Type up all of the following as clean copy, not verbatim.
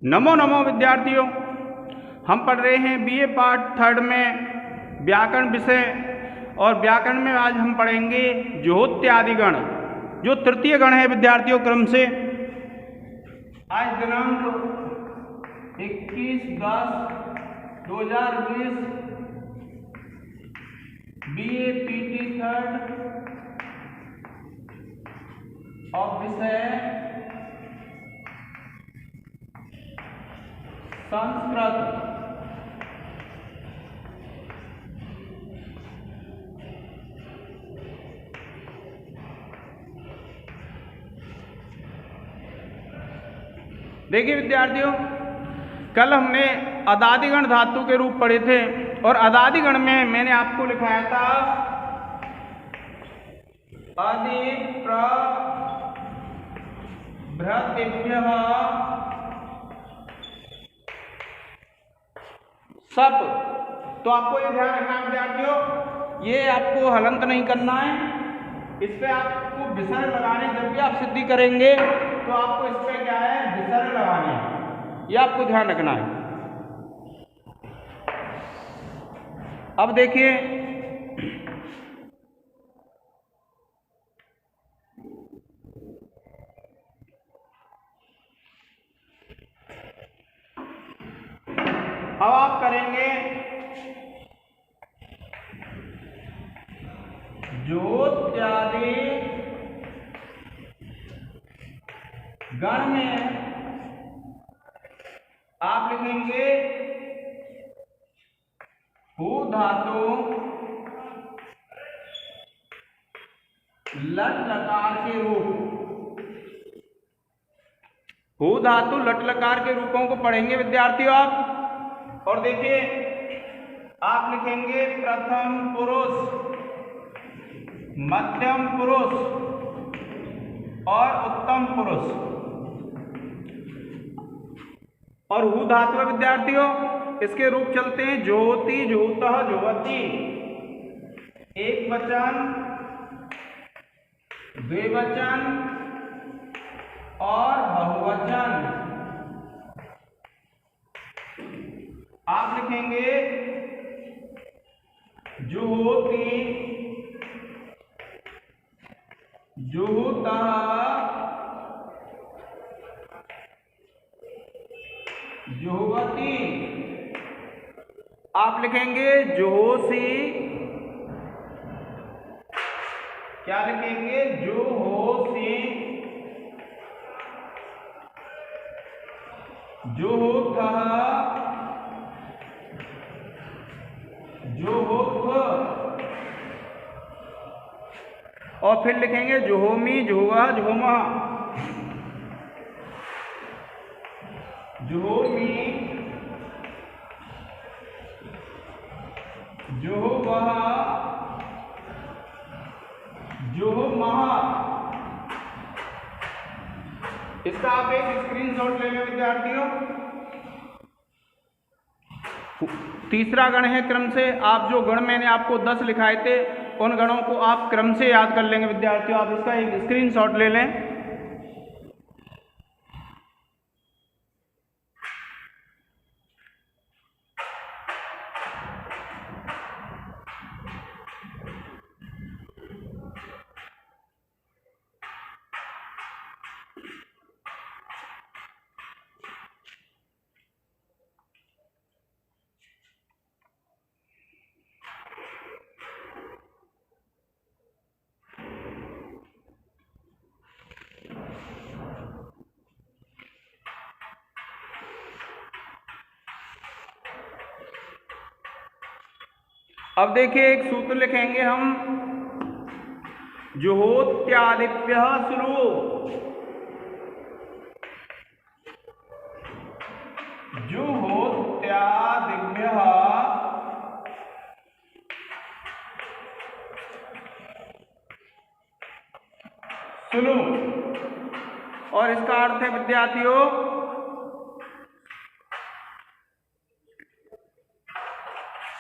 नमो नमो विद्यार्थियों, हम पढ़ रहे हैं बीए पार्ट थर्ड में व्याकरण विषय। और व्याकरण में आज हम पढ़ेंगे ज्योत्यादि गण, जो तृतीय गण है विद्यार्थियों क्रम से। आज दिनांक 21/10/2020 बीए पीटी थर्ड और विषय संस्कृत। देखिए विद्यार्थियों, कल हमने अदादिगण धातु के रूप पढ़े थे और अदादिगण में मैंने आपको लिखाया था अधिप्रभृतिभ्यः सप। तो आपको ये ध्यान रखना है विद्यार्थियों, ये आपको हलंत नहीं करना है। इस पे आपको विसर्ग लगाने, जब भी आप सिद्धि करेंगे तो आपको इस पे क्या है, विसर्ग लगाने हैं। ये आपको ध्यान रखना है। अब देखिए, अब आप करेंगे ज्योत्यादि गण में आप लिखेंगे हु धातु लट लकार के रूप। हु धातु लट लकार के रूपों को पढ़ेंगे विद्यार्थियों आप। और देखिए, आप लिखेंगे प्रथम पुरुष, मध्यम पुरुष और उत्तम पुरुष। और हु धातु है विद्यार्थियों, इसके रूप चलते हैं ज्योति, ज्योतः, ज्योति। एक वचन, द्विवचन और बहुवचन। आप लिखेंगे जुहोति, जुहुतः, जुहवती। आप लिखेंगे जुहोसी, क्या लिखेंगे, जुहोसी, जुहुतः, जुहुत। और फिर लिखेंगे जुहोमी, जुहुआ, जुहुमा, जुहोमी, जुहुवह, जुहुमह। इसका आप एक स्क्रीनशॉट ले लें विद्यार्थियों। तीसरा गण है क्रम से। आप जो गण मैंने आपको 10 लिखाए थे, उन गणों को आप क्रम से याद कर लेंगे विद्यार्थियों। आप इसका एक स्क्रीनशॉट ले लें। अब देखिए, एक सूत्र लिखेंगे हम, जुहोत्यादिभ्यः सुलु। जुहोत्यादिभ्यः सुलु। और इसका अर्थ है विद्यार्थियों,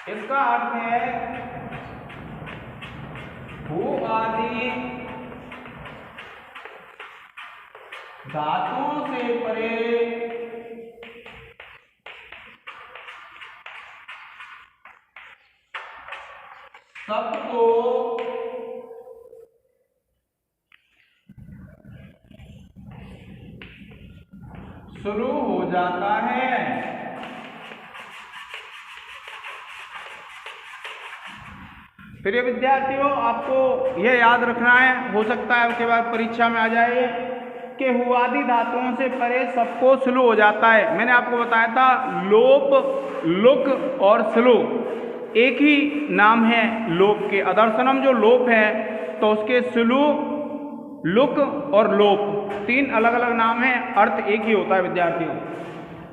इसका अर्थ है भू आदि धातुओं से परे सबको शुरू हो जाता है। फिर ये विद्यार्थियों आपको यह याद रखना है, हो सकता है उसके बाद परीक्षा में आ जाए कि हुआदि धातुओं से परे सबको स्लो हो जाता है। मैंने आपको बताया था लोप, लुक और स्लो एक ही नाम है लोप के। अदर्शनम जो लोप है तो उसके स्लो, लुक और लोप तीन अलग अलग नाम हैं, अर्थ एक ही होता है विद्यार्थियों।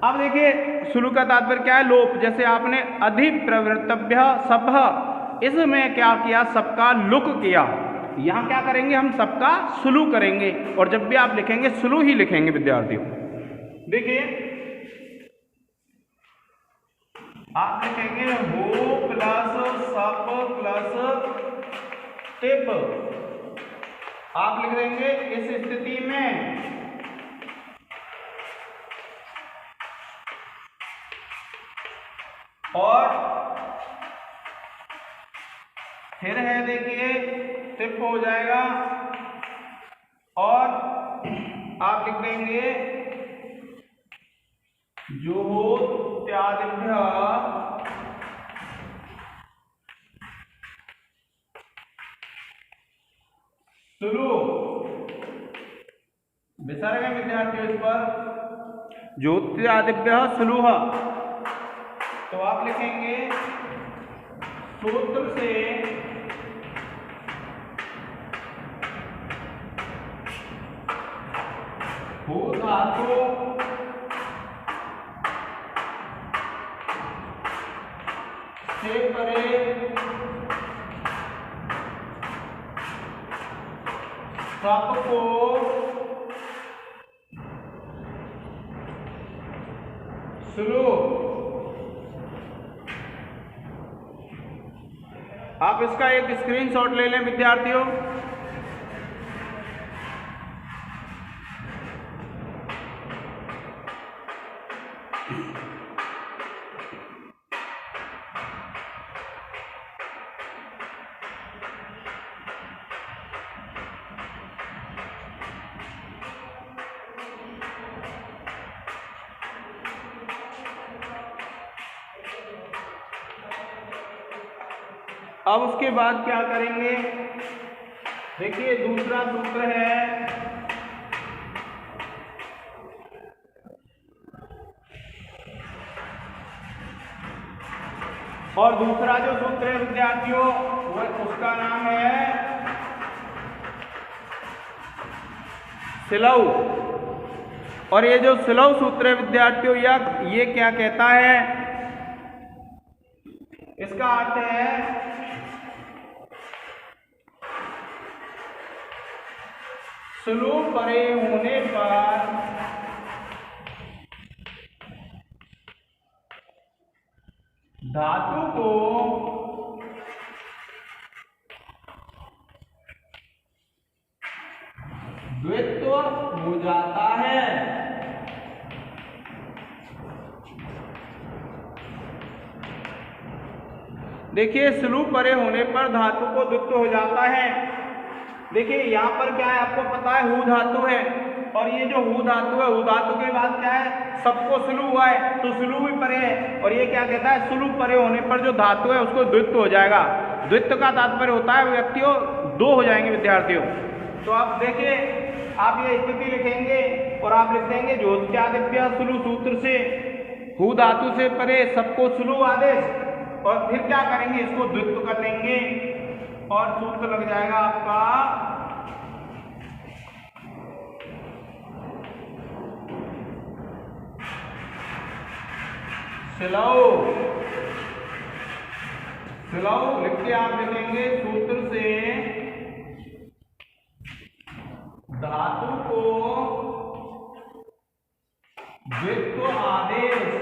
अब देखिए स्लो का तात्पर्य क्या है, लोप। जैसे आपने अधिप्रवृत्तव्य सपः, इसमें क्या किया, सबका लुक किया। यहाँ क्या करेंगे, हम सबका स्लो करेंगे। और जब भी आप लिखेंगे स्लो ही लिखेंगे विद्यार्थियों। देखिए आप लिखेंगे हो प्लस सप प्लस टिप, आप लिख देंगे। इस स्थिति में और फिर है देखिए टिप हो जाएगा और आप लिख देंगे जुहोत्यादिभ्य स्लो। विसर्ग है विद्यार्थियों इस पर, ज्योत्यादिभ्य स्लो। तो आप लिखेंगे सूत्र से हो धातु से परे सबको स्लो। आप इसका एक स्क्रीनशॉट ले लें विद्यार्थियों। अब उसके बाद क्या करेंगे, देखिए दूसरा सूत्र है और दूसरा जो सूत्र है विद्यार्थियों वह उसका नाम है सिलौ। और ये जो सिलौ सूत्र है विद्यार्थियों ये क्या कहता है, इसका अर्थ है स्लो परे होने पर धातु को द्वित्व हो जाता है। देखिए स्लो परे होने पर धातु को द्वित्व हो जाता है। देखिए यहाँ पर क्या है, आपको पता है हु धातु है और ये जो हु धातु है, हु धातु के बाद क्या है, सबको स्लो हुआ है तो स्लो भी परे है। और ये क्या कहता है, स्लो परे होने पर जो धातु है उसको द्वित्व हो जाएगा। द्वित्व का तात्पर्य होता है व्यक्तियों दो हो जाएंगे विद्यार्थियों। तो आप देखिए आप ये स्थिति लिखेंगे और आप लिख देंगे ज्योत्यादिभ्य स्लो सूत्र से हु धातु से परे सबको स्लो आदेश। और फिर क्या करेंगे, इसको द्वित्व कर लेंगे और सूत्र लग जाएगा आपका सिलौ। सिलौ लिख के आप लिखेंगे सूत्र से धातु को द्वित्व आदेश।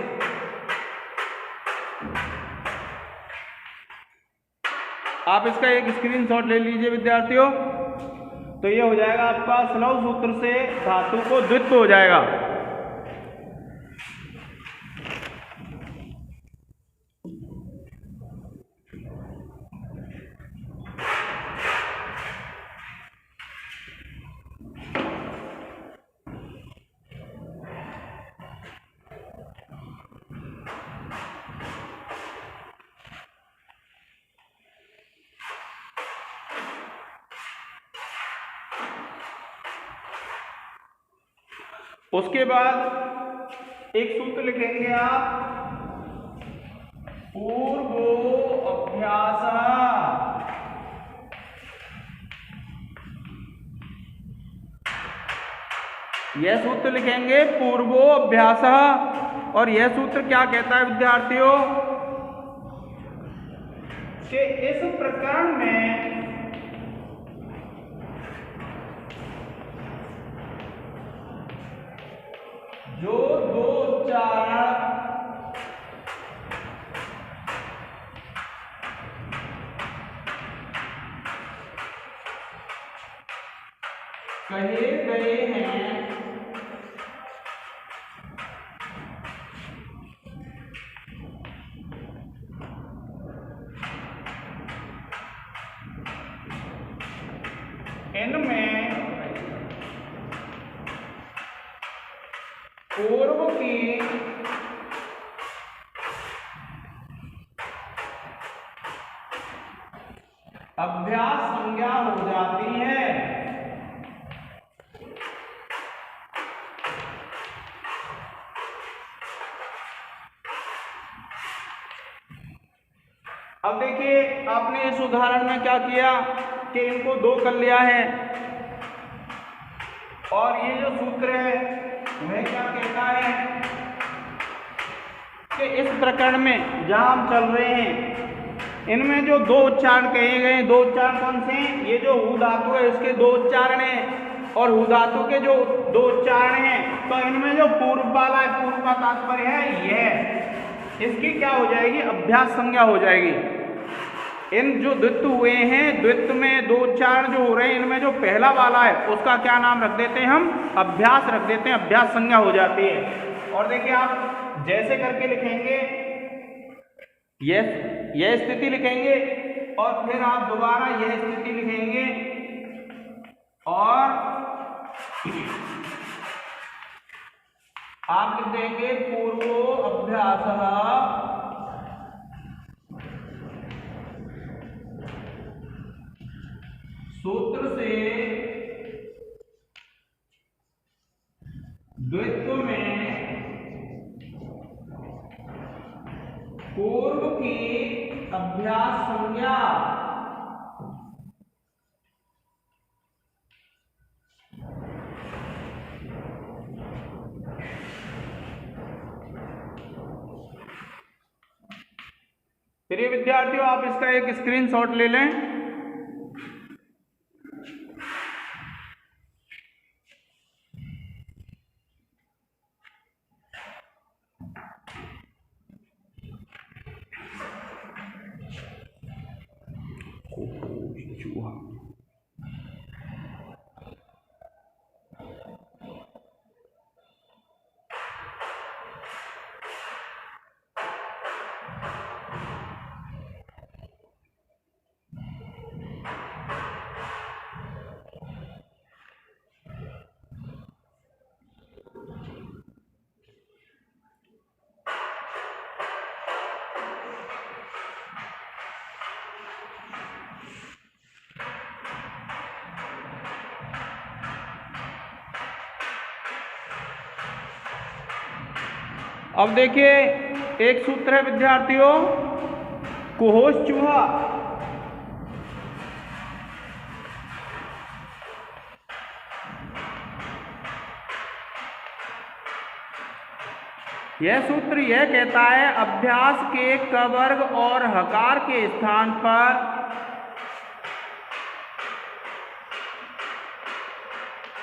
आप इसका एक स्क्रीनशॉट ले लीजिए विद्यार्थियों। तो ये हो जाएगा आपका स्लौ सूत्र से धातु को द्वित्व हो जाएगा। उसके बाद एक सूत्र लिखेंगे आप, पूर्वो अभ्यास। यह सूत्र लिखेंगे पूर्वो अभ्यास। और यह सूत्र क्या कहता है विद्यार्थियों कि इस प्रकरण में जो दो उच्चारण कहे गए हैं इनमें पूर्व की अभ्यास संज्ञा हो जाती है। अब देखिए आपने इस उदाहरण में क्या किया कि इनको दो कर लिया है, और ये जो सूत्र है वह क्या कहता है कि इस प्रकरण में जहां हम चल रहे हैं इनमें जो दो उच्चारण कहे गए, दो उच्चारण कौन से हैं? ये जो हु धातु है इसके दो उच्चारण हैं, और हु धातु के जो दो उच्चारण हैं, तो इनमें जो पूर्व वाला है, पूर्व का तात्पर्य है यह, इसकी क्या हो जाएगी? अभ्यास संज्ञा हो जाएगी। इन जो द्वित्व हुए हैं, द्वित्व में दो उच्चारण जो हो रहे हैं, इनमें जो पहला वाला है उसका क्या नाम रख देते हैं हम? अभ्यास रख देते हैं, अभ्यास संज्ञा हो जाती है। और देखिए आप जैसे करके लिखेंगे, यह स्थिति लिखेंगे और फिर आप दोबारा यह स्थिति लिखेंगे, और आप लिख देंगे पूर्वो अभ्यास सूत्र से द्वित्व में पूर्व की अभ्यास संज्ञा प्रिय विद्यार्थियों, आप इसका एक स्क्रीनशॉट ले लें। अब देखिए एक सूत्र है विद्यार्थियों, कुहोश चूहा। यह सूत्र यह कहता है अभ्यास के क वर्ग और हकार के स्थान पर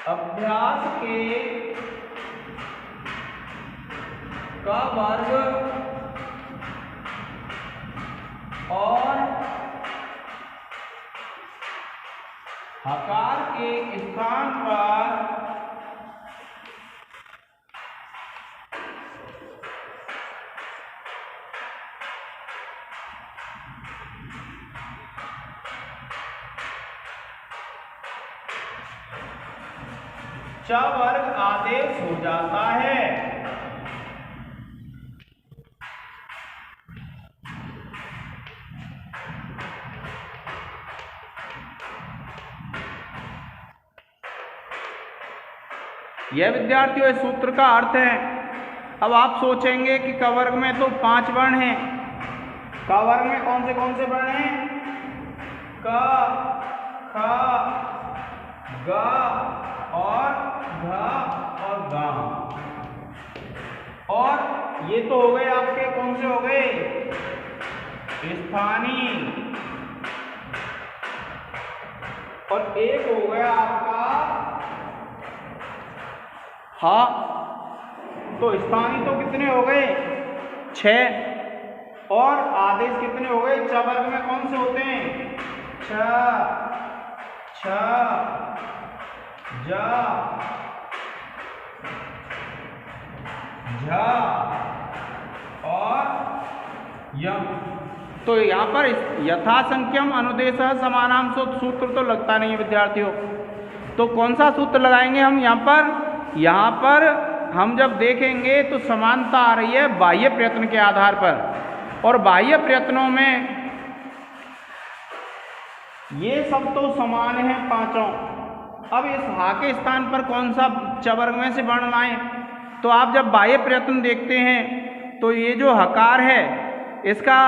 अभ्यास के का वर्ग और हकार के स्थान पर च वर्ग आदेश हो जाता है। यह विद्यार्थियों इस सूत्र का अर्थ है। अब आप सोचेंगे कि क वर्ग में तो 5 वर्ण हैं, क वर्ग में कौन से वर्ण हैं? क, ख, ग और घ और ग। और ये तो हो गए आपके, कौन से हो गए? स्थानीय। और एक हो गया आपका हाँ। तो स्थानीय तो कितने हो गए? 6। और आदेश कितने हो गए? च वर्ग में कौन से होते हैं? छ, छ, ज, झ और यम। तो यहाँ पर यथासंख्यम अनुदेश समानाम सूत्र तो लगता नहीं है विद्यार्थियों। तो कौन सा सूत्र लगाएंगे हम यहाँ पर? यहाँ पर हम जब देखेंगे तो समानता आ रही है बाह्य प्रयत्न के आधार पर, और बाह्य प्रयत्नों में ये सब तो समान है पांचों। अब इस हा के स्थान पर कौन सा च वर्ग में से वर्ण लाएं? तो आप जब बाह्य प्रयत्न देखते हैं तो ये जो हकार है इसका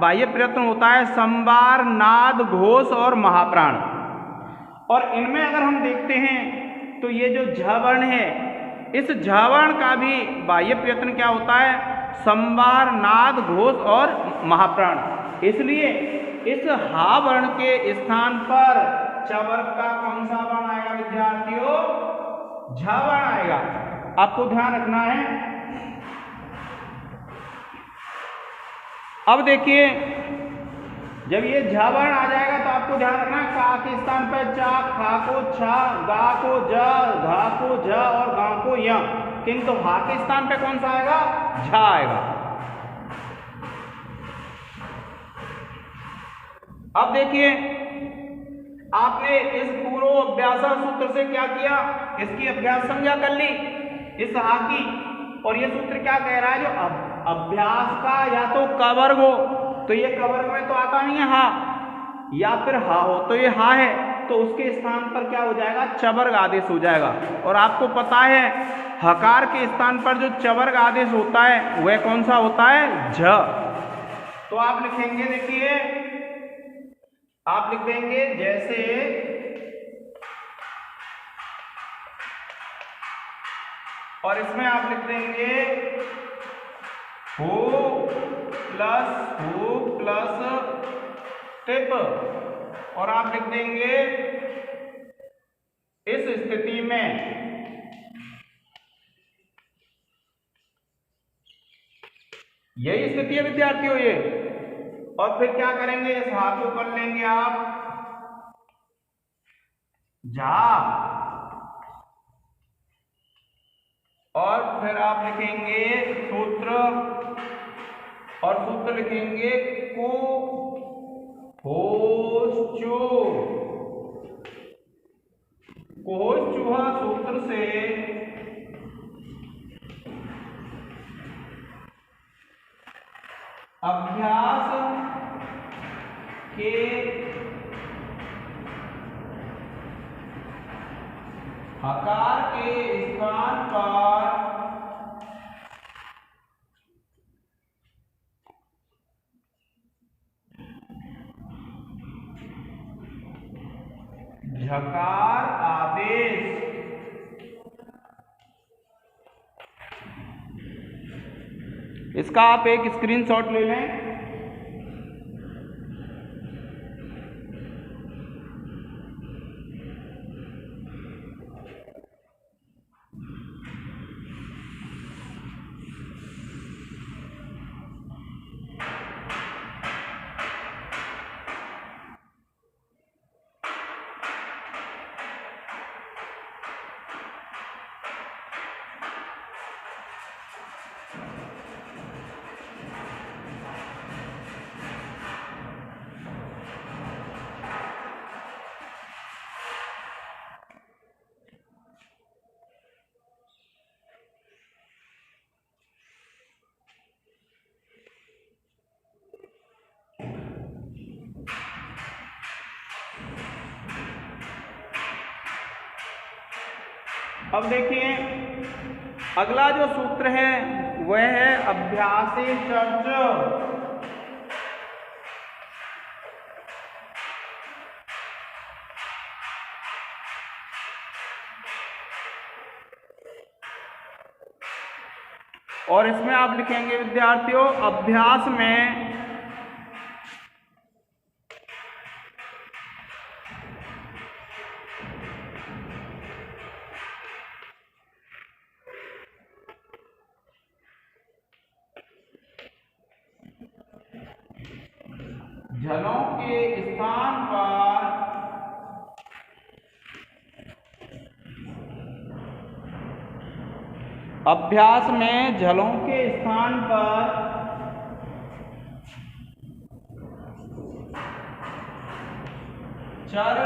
बाह्य प्रयत्न होता है संवार, नाद, घोष और महाप्राण। और इनमें अगर हम देखते हैं तो ये जो झ वर्ण है, इस झ वर्ण का भी बाह्य प्रयत्न क्या होता है? संवार, नाद, घोष और महाप्राण। इसलिए इस हा वर्ण के स्थान पर च वर्ग का कौन सा वर्ण आएगा विद्यार्थियों? झ वर्ण आएगा। आपको ध्यान रखना है। अब देखिए, जब ये झ वर्ण आ जाएगा तो आपको ध्यान रखना है का के स्थान पर चा, खा को छ, गा को ज, घा को झ और गा को य। किंतु हा के स्थान पे कौन सा आएगा? झ आएगा। अब देखिए, आपने इस पूर्व अभ्यास सूत्र से क्या किया? इसकी अभ्यास संज्ञा कर ली इस हा की। और ये सूत्र क्या कह रहा है? जो अभ्यास का या तो क वर्ग हो तो ये क वर्ग में तो आता नहीं है हा, या फिर हा हो तो ये हा है, तो उसके स्थान पर क्या हो जाएगा? च वर्ग आदेश हो जाएगा। और आपको पता है हकार के स्थान पर जो च वर्ग आदेश होता है वह कौन सा होता है? झ। तो आप लिखेंगे, देखिए आप लिख देंगे जैसे और इसमें आप लिख देंगे हु प्लस टिप। और आप लिख देंगे इस स्थिति में यही स्थिति है विद्यार्थियों ये। और फिर क्या करेंगे? इस हा को कर लेंगे आप झा, और फिर आप लिखेंगे सूत्र, और सूत्र लिखेंगे को होश चूहा सूत्र से अभ्यास के हकार के स्थान पर झकार आदेश इसका आप एक स्क्रीनशॉट ले लें। अब देखिए अगला जो सूत्र है वह है अभ्यासी चर्च। और इसमें आप लिखेंगे विद्यार्थियों अभ्यास में जलों के स्थान पर अभ्यास में जलों के स्थान पर चर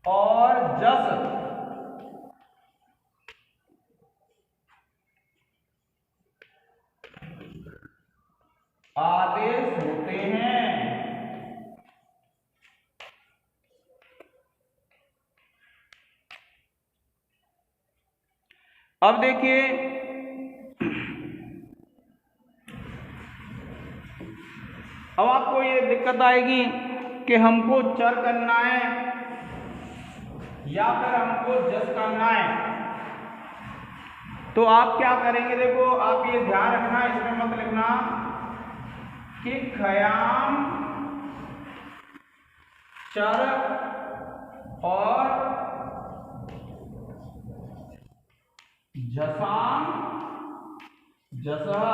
और जस आदेश होते हैं। अब देखिए अब आपको ये दिक्कत आएगी कि हमको चर करना है या फिर हमको जस करना है। तो आप क्या करेंगे, देखो आप ये ध्यान रखना, इसमें मत लिखना कि खयाम चर और जसाम जसह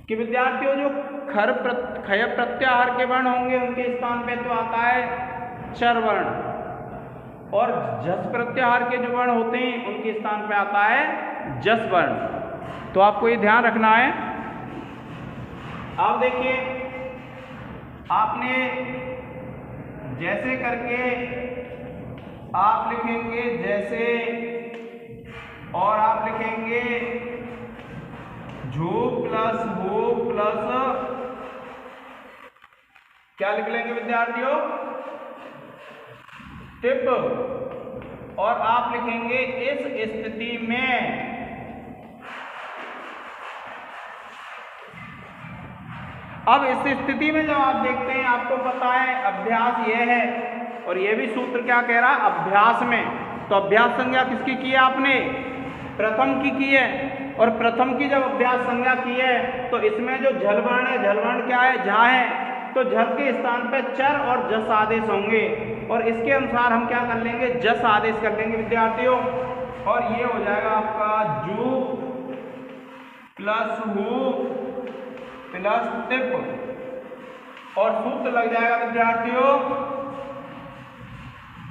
कि विद्यार्थियों जो खय प्रत्याहार के वर्ण होंगे उनके स्थान पे तो आता है चर वर्ण, और जस प्रत्याहार के जो वर्ण होते हैं उनके स्थान पे आता है जस वर्ण। तो आपको ये ध्यान रखना है। आप देखिए आपने जैसे करके आप लिखेंगे जैसे, और आप लिखेंगे झो प्लस हो प्लस क्या लिख लेंगे विद्यार्थियों, टिप, और आप लिखेंगे इस स्थिति में अब इस स्थिति में जब आप देखते हैं आपको पता है अभ्यास यह है, और यह भी सूत्र क्या कह रहा है अभ्यास में, तो अभ्यास संज्ञा किसकी की है आपने, प्रथम की है, और प्रथम की जब अभ्यास संज्ञा की है तो इसमें जो झलवर्ण है, झलवर्ण क्या है झा है, तो झल के स्थान पे चर और जस आदेश होंगे, और इसके अनुसार हम क्या कर लेंगे जस आदेश कर लेंगे विद्यार्थियों, और ये हो जाएगा आपका जू प्लस हु प्लस टिप, और सूत्र लग जाएगा विद्यार्थियों,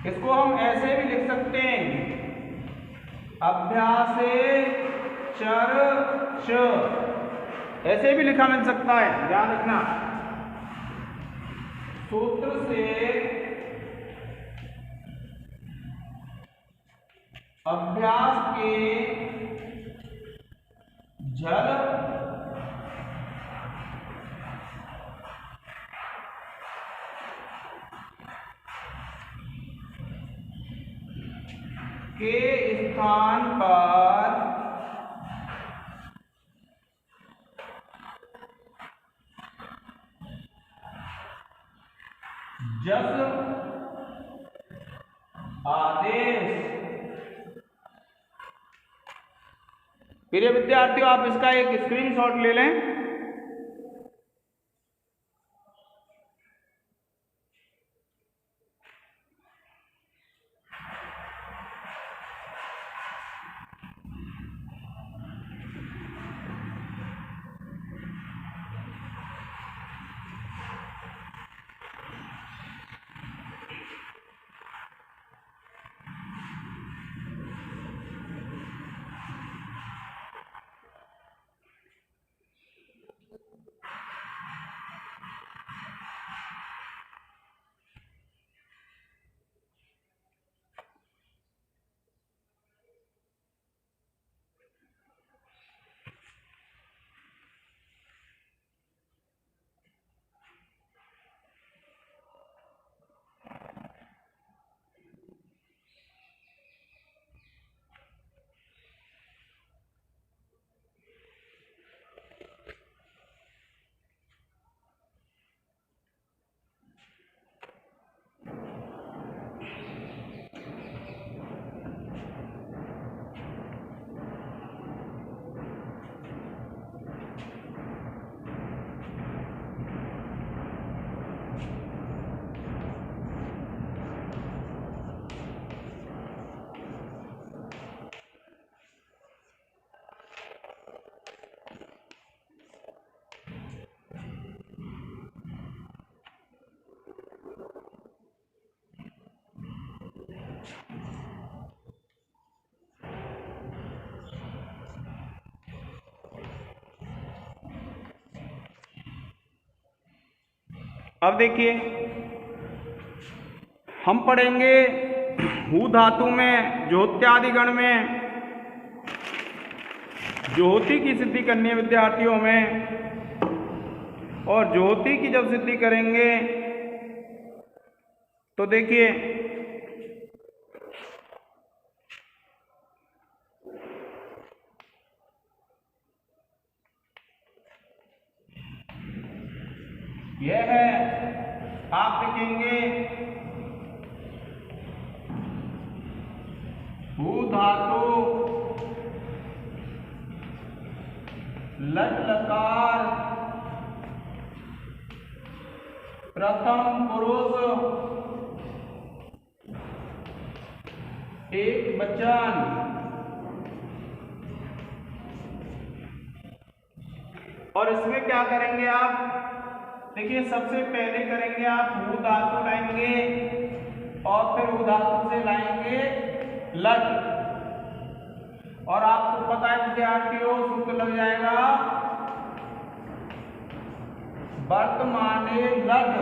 इसको हम ऐसे भी लिख सकते हैं अभ्यासे चर च, ऐसे भी लिखा मिल सकता है, ध्यान रखना। सूत्र से अभ्यास के जल के स्थान पर जस आदेश। प्रिय विद्यार्थियों आप इसका एक स्क्रीनशॉट ले लें। अब देखिए हम पढ़ेंगे हु धातु में ज्योत्यादि गण में ज्योति की सिद्धि करनी है विद्यार्थियों में। और ज्योति की जब सिद्धि करेंगे तो देखिए यह है, आप लिखेंगे हु धातु लट लकार प्रथम पुरुष एक वचन। और इसमें क्या करेंगे आप, देखिए सबसे पहले करेंगे आप हु धातु लाएंगे और फिर हु धातु से लाएंगे लट। और आपको पता है विद्यार्थियों सूत्र लग जाएगा वर्तमाने लट।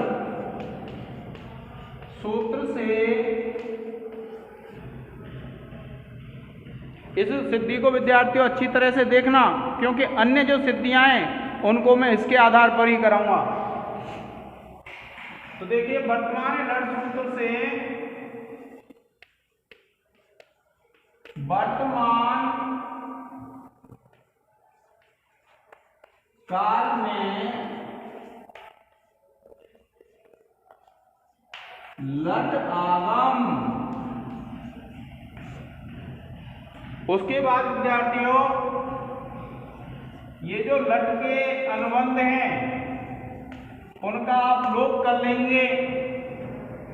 सूत्र से इस सिद्धि को विद्यार्थियों अच्छी तरह से देखना, क्योंकि अन्य जो सिद्धियां हैं उनको मैं इसके आधार पर ही कराऊंगा। तो देखिए वर्तमान लट सूत्र से वर्तमान काल में लट आगम। उसके बाद विद्यार्थियों ये जो लट के अनुबंध हैं उनका आप लोप कर लेंगे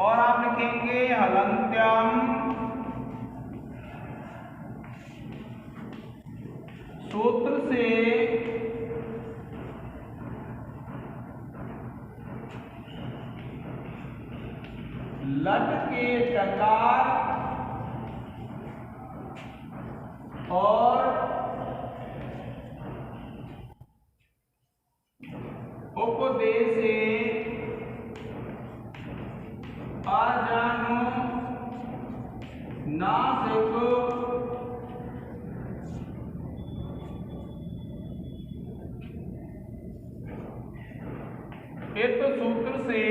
और आप लिखेंगे हलंत्यम। सूत्र से लट के टकार और उपदेशे अजानु नासिक इत सूत्र से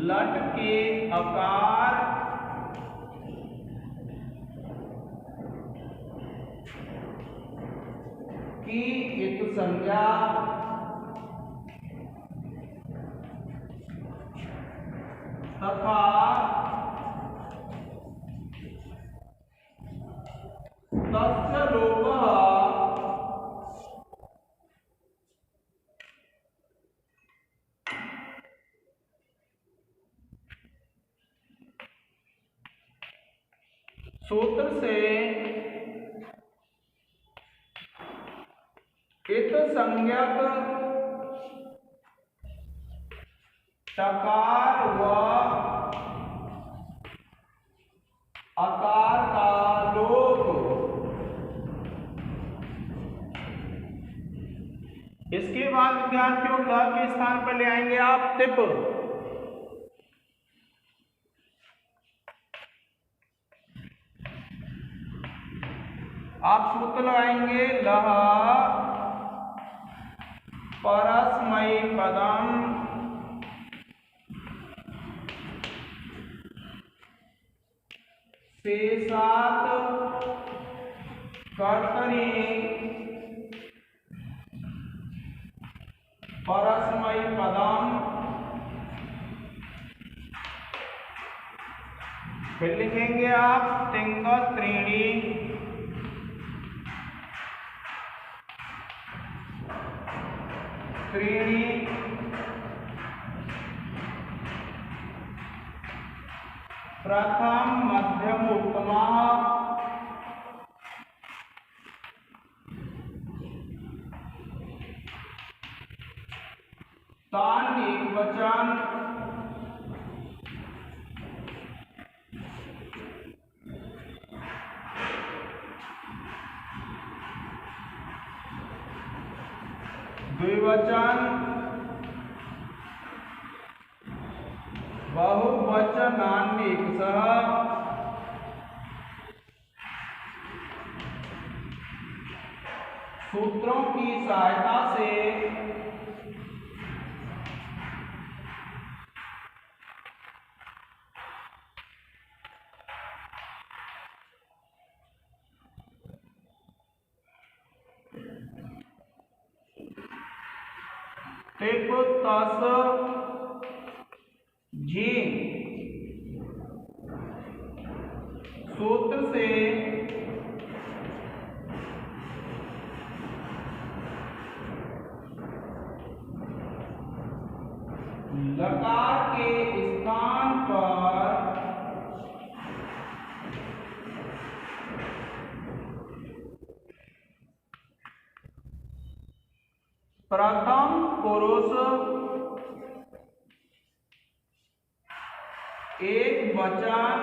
लट के आकार की इत संज्ञा तथा तस्य लोपः सूत्र से इत संज्ञक टकार व आकार का लोप। इसके बाद विद्यार्थियों ल के स्थान पर ले आएंगे आप टिप। आप सूत्र लगाएंगे लह परस्मै पदम शेषात् कर्तरि परस्मै पदम। फिर लिखेंगे आप तिंग त्रीणी त्रीणी प्रथम मध्यम उत्तमा तान एक वचन द्विवचन बहुवचनान्विक सूत्रों की सहायता से टिप तस जी सूत्र से लकार के स्थान पर प्रथम पुरुष एक वचन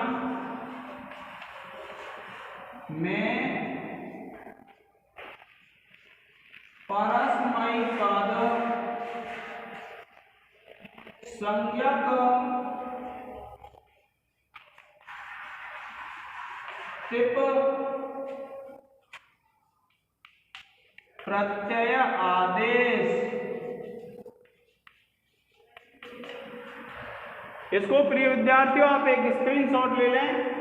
में परस्मैपद संज्ञक टिप प्रत्यय आदेश। इसको प्रिय विद्यार्थियों आप एक स्क्रीनशॉट ले लें।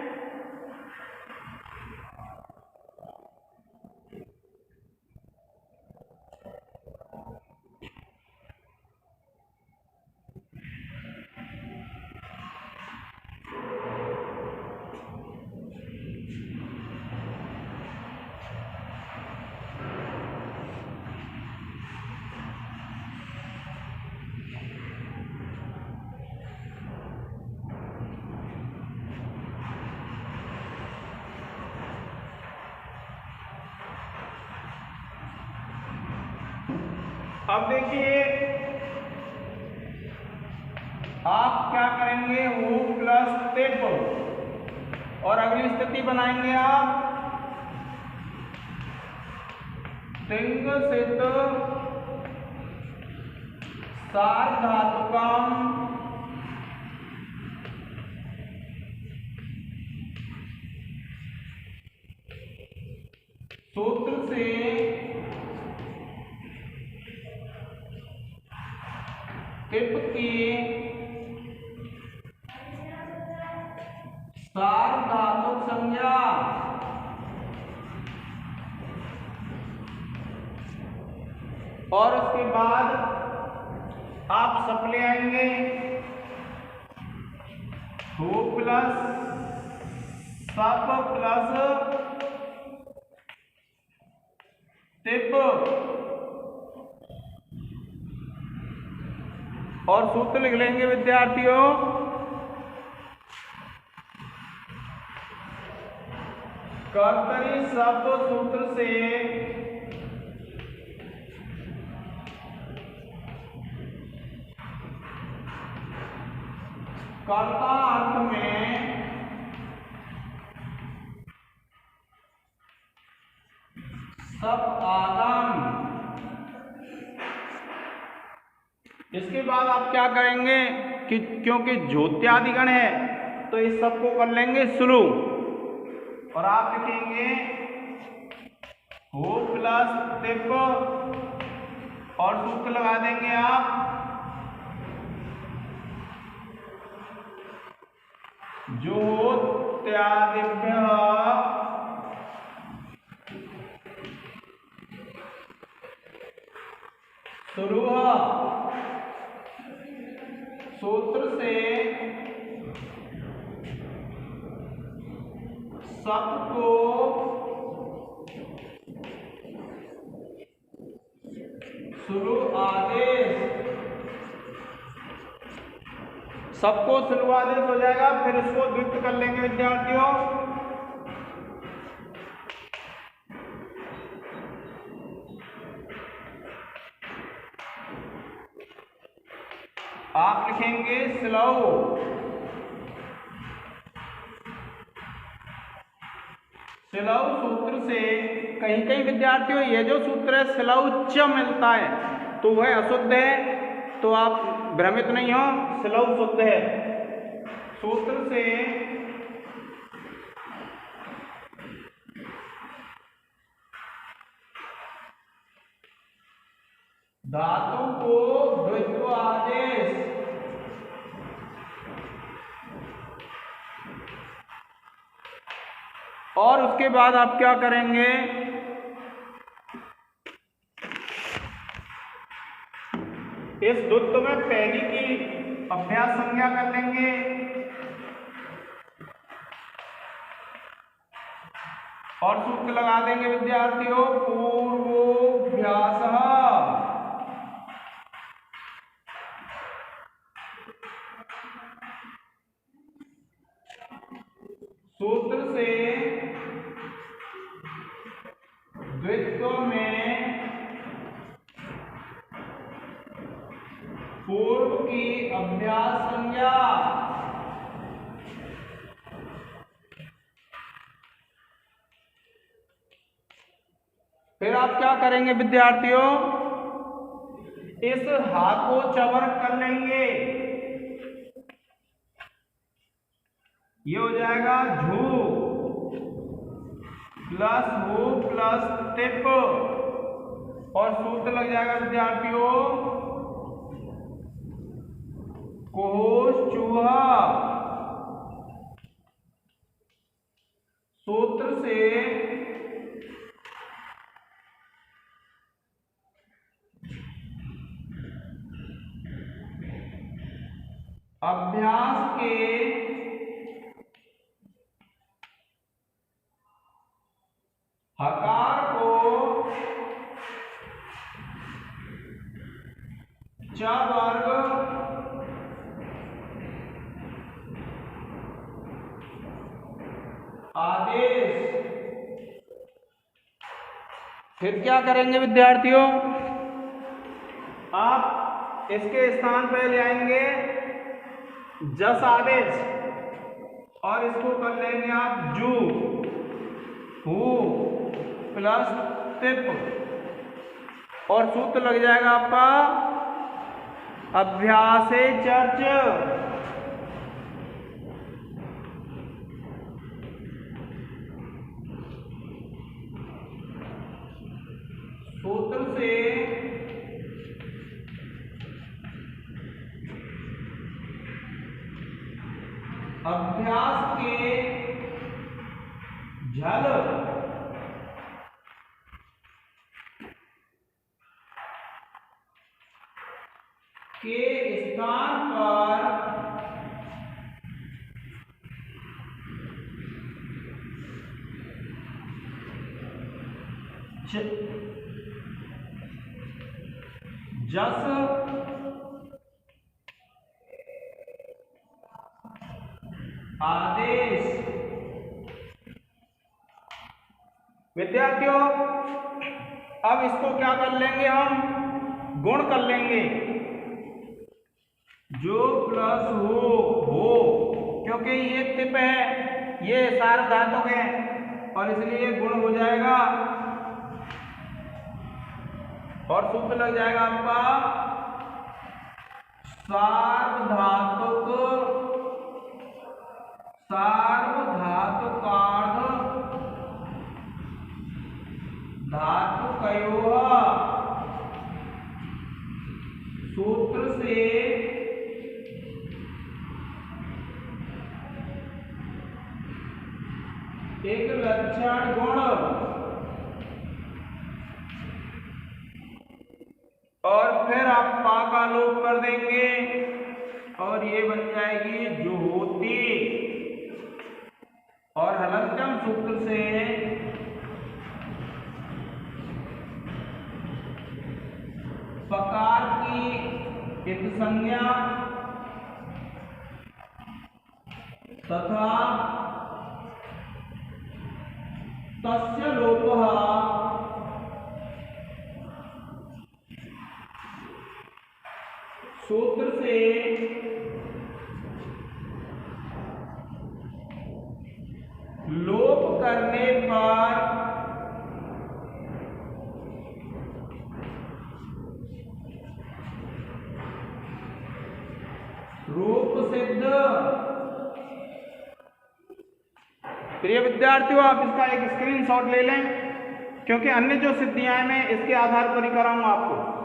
अब देखिए आप क्या करेंगे, वो प्लस टिप और अगली स्थिति बनाएंगे आप तिंग सिद्ध सार्वधातुकम सूत्र से टिप की सार्वधातुक संज्ञा और उसके बाद आप सब ले आएंगे हो प्लस सब प्लस टिप और सूत्र लिख लेंगे विद्यार्थियों कर्तरी शब्द सूत्र से कर्ता अर्थ में सब आदम। इसके बाद आप क्या करेंगे कि क्योंकि ज्योत्यादिगण है तो इस सब को कर लेंगे स्लो और आप लिखेंगे हो प्लस टिप और सूत्र लगा देंगे आप ज्योत्यादिभ्यः सुरुः सूत्र से सबको शुरू आदेश सबको शुरू आदेश हो जाएगा। फिर इसको द्वित्व कर लेंगे विद्यार्थियों आप लिखेंगे स्लौ स्लौ सूत्र से कहीं कहीं विद्यार्थियों ये जो सूत्र है स्लौच मिलता है तो वह अशुद्ध है, तो आप भ्रमित नहीं हो, स्लव शुद्ध है। सूत्र से धातु को द्वित्व आदेश और उसके बाद आप क्या करेंगे, इस द्वित्व में पहली की अभ्यास संज्ञा कर लेंगे और सूत्र लगा देंगे विद्यार्थियों, पूर्वोऽभ्यासः। सूत्र से द्वित्व में पूर्व की अभ्यास संज्ञा फिर आप क्या करेंगे विद्यार्थियों, इस हा को चवर कर लेंगे, ये हो जाएगा झू प्लस हु प्लस तिप और सूत्र लग जाएगा विद्यार्थियों, कोश चूहा। सूत्र से अभ्यास के हकार को च वर्ग आदेश। फिर क्या करेंगे विद्यार्थियों, आप इसके स्थान पर ले आएंगे जस आदेश और इसको कर लेंगे आप जू हु प्लस तिप और सूत्र लग जाएगा आपका अभ्यासे चर्च। सूत्र से अभ्यास के झल के स्थान पर जस आदेश। विद्यार्थियों अब इसको क्या कर लेंगे, हम गुण कर लेंगे, जो प्लस हो क्योंकि ये तिप है, ये सार धातुक है और इसलिए गुण हो जाएगा और सूत्र लग जाएगा आपका सार्वधातुक सार्वधातुकार्ध धातुकयोः। सूत्र से एक लक्षण गुण और फिर आप पा का लोप कर देंगे और ये बन जाएगी जुहोती और हलंत्यम सूत्र से पकार की इत संज्ञा तथा तस्य लोपः सूत्र से लोप करने पर विद्यार्थियों आप इसका एक स्क्रीनशॉट ले लें, क्योंकि अन्य जो सिद्धियां हैं मैं इसके आधार पर ही कराऊंगा आपको।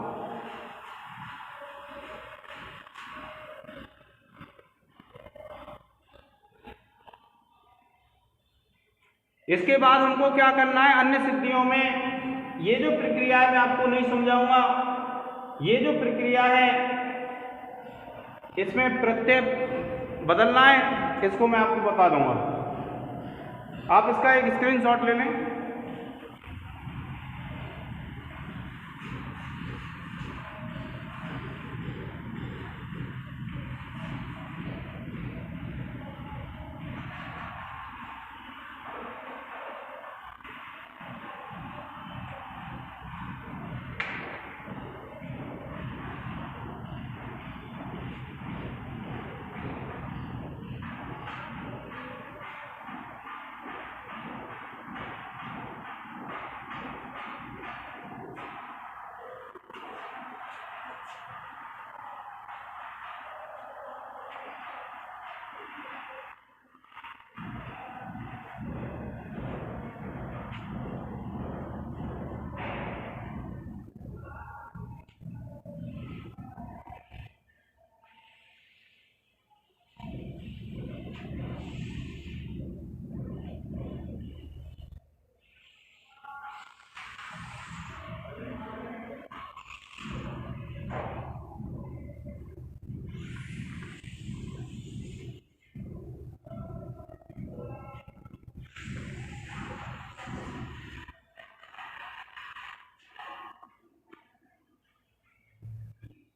इसके बाद हमको क्या करना है, अन्य सिद्धियों में ये जो प्रक्रिया है मैं आपको नहीं समझाऊंगा। ये जो प्रक्रिया है इसमें प्रत्यय बदलना है, इसको मैं आपको बता दूंगा। आप इसका एक स्क्रीनशॉट ले लें।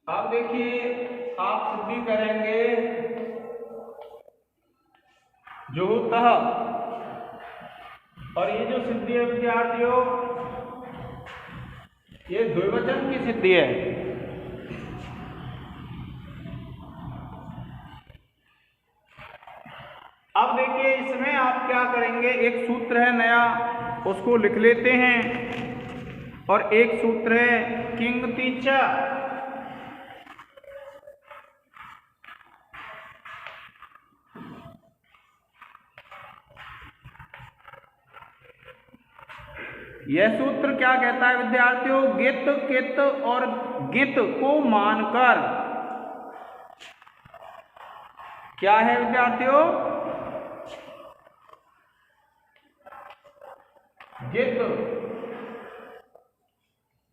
अब देखिए आप सिद्धि करेंगे जुहुतः, और ये जो सिद्धि है विद्यार्थियों ये द्विवचन की सिद्धि है। अब देखिए इसमें आप क्या करेंगे, एक सूत्र है नया उसको लिख लेते हैं, और एक सूत्र है किंगति च। यह सूत्र क्या कहता है विद्यार्थियों, गित कित और गित को मानकर, क्या है विद्यार्थियों, गित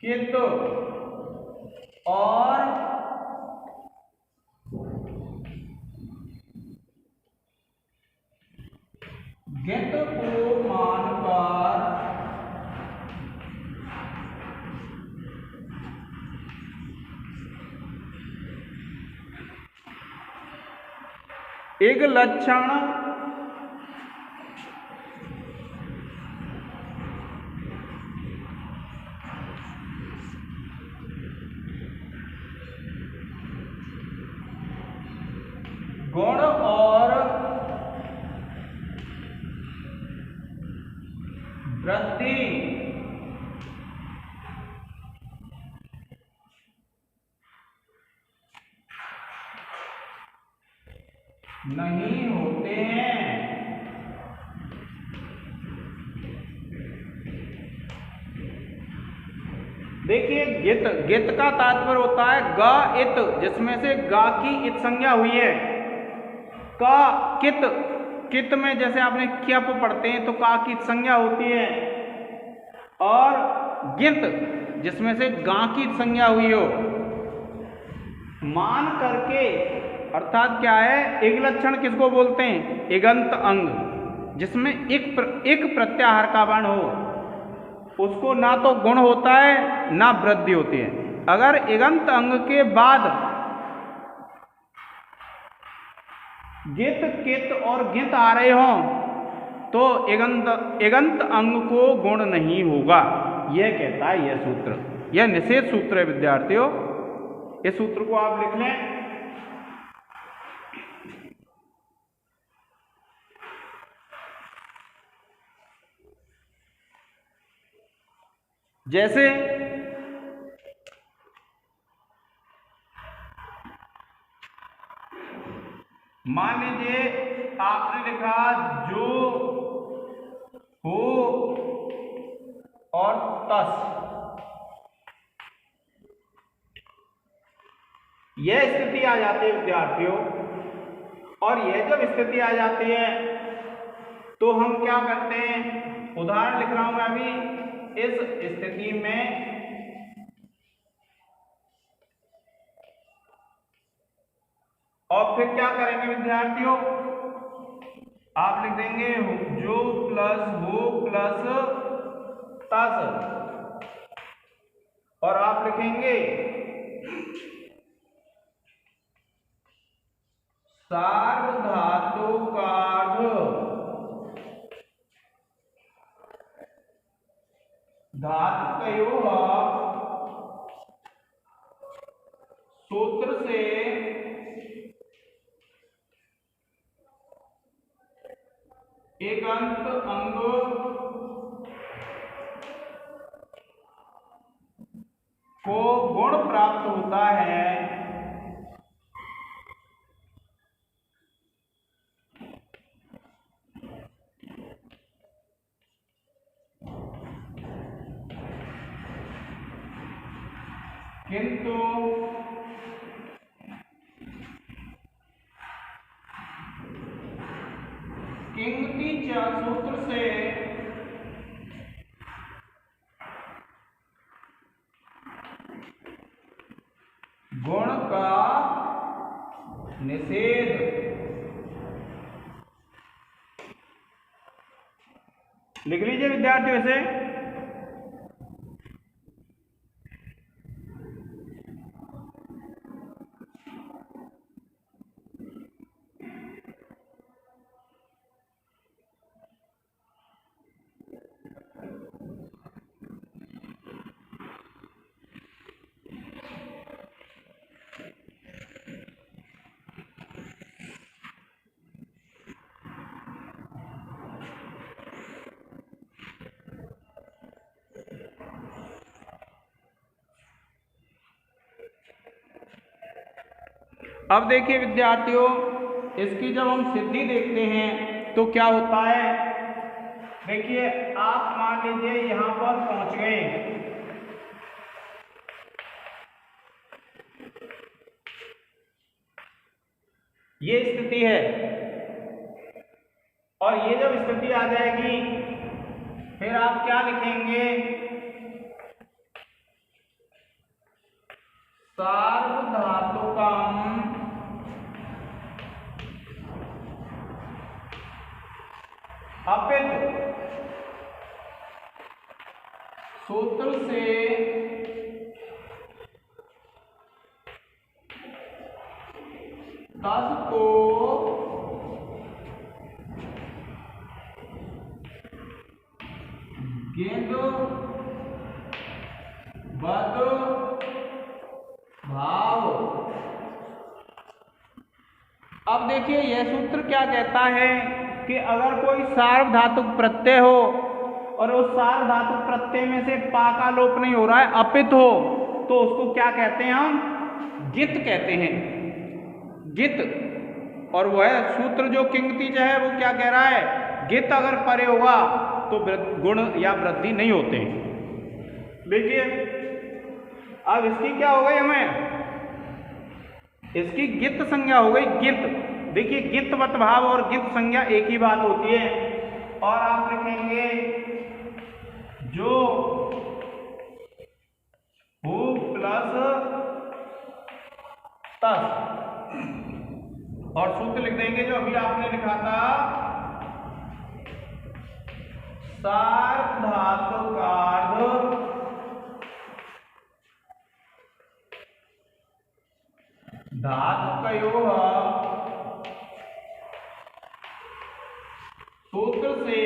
कित और गित को मानकर एक लक्षण गुण और वृद्धि नहीं होते हैं। देखिए गित का तात्पर्य होता है ग इत, जिसमें से गा की इत संज्ञा हुई है। का कित, कित में जैसे आपने क्यप पढ़ते हैं तो का की इत संज्ञा होती है, और गित जिसमें से गा की इत संज्ञा हुई हो। मान करके अर्थात क्या है, एक लक्षण किसको बोलते हैं, इगंत अंग, जिसमें एक प्रत्याहार का वर्ण हो, उसको ना तो गुण होता है ना वृद्धि होती है। अगर इगंत अंग के बाद गित कित और गित आ रहे हों तो इगंत अंग को गुण नहीं होगा, यह कहता है यह सूत्र। यह निषेध सूत्र है विद्यार्थियों, इस सूत्र को आप लिख लें। जैसे मान लीजिए आपने लिखा जो और तस। यह स्थिति आ जाती है विद्यार्थियों, और यह जब स्थिति आ जाती है तो हम क्या करते हैं, उदाहरण लिख रहा हूं मैं अभी। इस स्थिति में और फिर क्या करेंगे विद्यार्थियों, आप लिख देंगे जो प्लस वो प्लस तस, और आप लिखेंगे सार्वधातुकार्ध धातुकयोः सूत्र से एकांत अंग को गुण प्राप्त होता है किंतु किंगति सूत्र से गुण का निषेध। लिख लीजिए विद्यार्थियों से। अब देखिए विद्यार्थियों, इसकी जब हम सिद्धि देखते हैं तो क्या होता है। देखिए आप मान लीजिए यहां पर पहुंच गए, ये स्थिति है, और ये जब स्थिति आ जाएगी फिर आप क्या लिखेंगे, सार्वधातुकम् अपित सूत्र से तस को गेंद बद भाव। अब देखिए यह सूत्र क्या कहता है कि अगर कोई सार्वधातुक प्रत्यय हो और उस सार्वधातुक प्रत्यय में से पा का लोप नहीं हो रहा है, अपित हो, तो उसको क्या कहते हैं, हम गित कहते हैं, गित। और वह सूत्र जो किंगतिज है वो क्या कह रहा है, गित अगर परे होगा तो गुण या वृद्धि नहीं होते। देखिए अब इसकी क्या हो गई, हमें इसकी गित संज्ञा हो गई, गित। देखिए गितवत भाव और गित संज्ञा एक ही बात होती है। और आप लिखेंगे जो हु प्लस तस, और सूत्र लिख देंगे जो अभी आपने लिखा था, सार्वधातुकार्ध धातुकयोः सूत्र से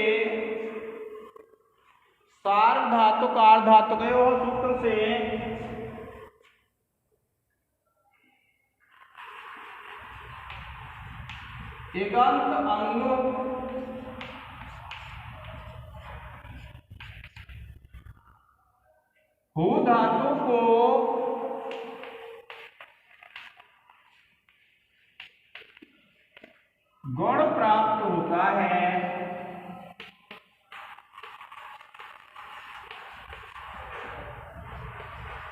सार्वधातुकार्ध धातुकयोः सूत्र से एकांत अंग हु धातु को गुण प्राप्त होता है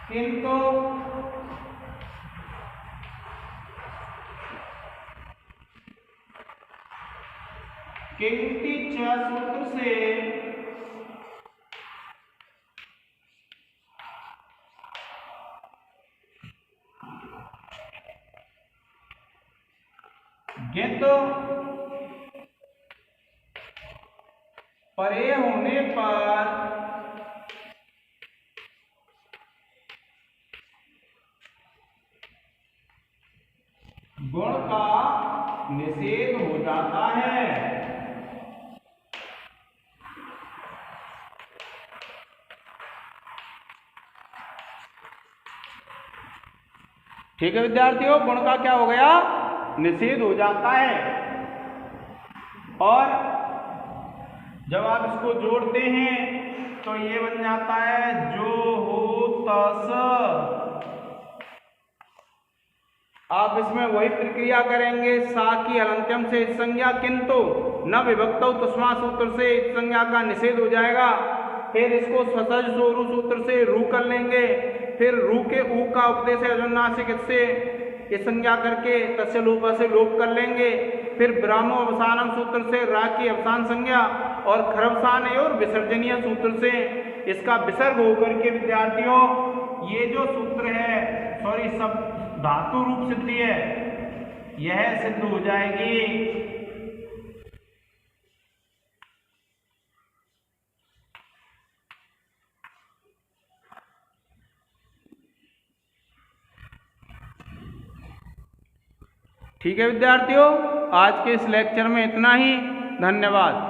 किंतु किंति च सूत्र से ज्ञित परे होने पर गुण का निषेध हो जाता है। ठीक है विद्यार्थियों, गुण का क्या हो गया, निषेध हो जाता है। और जब आप इसको जोड़ते हैं तो ये बन जाता है जो हो तस। आप इसमें वही प्रक्रिया करेंगे, सा की हलंत्यम से इस संज्ञा किंतु न विभक्त तस्मा सूत्र से इस संज्ञा का निषेध हो जाएगा। फिर इसको स्वसज सोरु सूत्र से रू कर लेंगे, फिर रू के ऊ का उपदेश है अजन्नासिक से इस संज्ञा करके तस्य लोप से लोप कर लेंगे। फिर ब्राह्मो अवसानम सूत्र से रा की अवसान संज्ञा और खरवसान और विसर्जनीय सूत्र से इसका विसर्ग होकर के विद्यार्थियों ये जो सूत्र है सॉरी सब धातु रूप सिद्धि है यह सिद्ध हो जाएगी। ठीक है विद्यार्थियों, आज के इस लेक्चर में इतना ही। धन्यवाद।